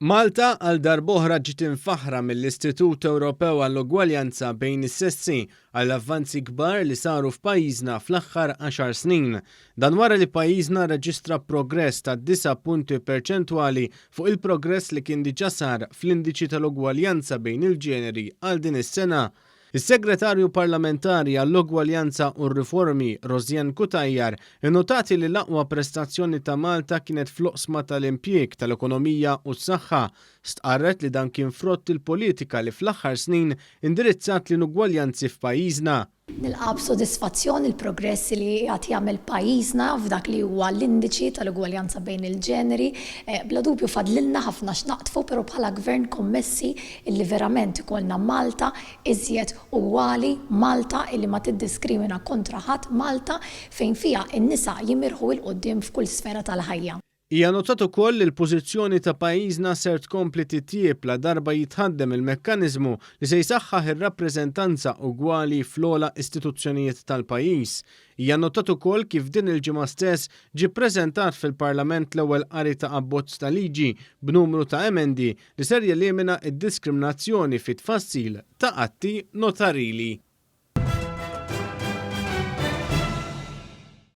Malta għal darb'oħra ġiet imfaħra mill-Istitut Ewropew għall-Ugwaljanza bejn is-sessi għall avvanzi kbar li saru f'pajjiżna fl-aħħar 10 snin. Dan wara li pajjiżna reġistra progress ta' 9 punti perċentwali fuq il-progress li kien diġà sar fl-indiċi tal-ugwaljanza bejn il-ġeneri għal din is-sena. Is-Segretarju Parlamentari għall-Ugwaljanza u r-Riformi Rozjan Kutajjar innotati li l-aqwa prestazzjoni ta' Malta kienet fl-oqsma tal-impjieg, tal-ekonomija u s-saħħa. Stqarret li dan kien frott il-politika li fl-aħħar snin indirizzat l-ugwaljanzi f'pajjiżna. Nilqab sodisfazzjon il-progress li għat jagħmel pajjiżna f'dak li huwa l-indiċi tal-ugwaljanza bejn il-ġeneri. Bla dubju fadlilna ħafna x'naqtfu, però bħala gvern kommessi illi verament ikollna Malta iżjed ugwali, Malta illi ma tiddiskrimina kontra ħadd, Malta fejn fiha n-nisa jimirħu il qudiem f'kull sfera tal-ħajja. Hija notat ukoll li l-pożizzjoni ta' pajjiżna ser tkompli titjieb la darba jitħaddem il-mekkaniżmu li se jsaħħaħ ir-rappreżentanza ugwali fl-ogħla istituzzjonijiet tal-pajjiż. Hija notat ukoll kif din il-ġimgħa stess ġie ppreżentat fil-Parlament l-ewwel qari ta' abbozz ta' liġi b'numru ta' emendi li ser jelimina d-diskriminazzjoni fit-tfassil ta' atti notarili.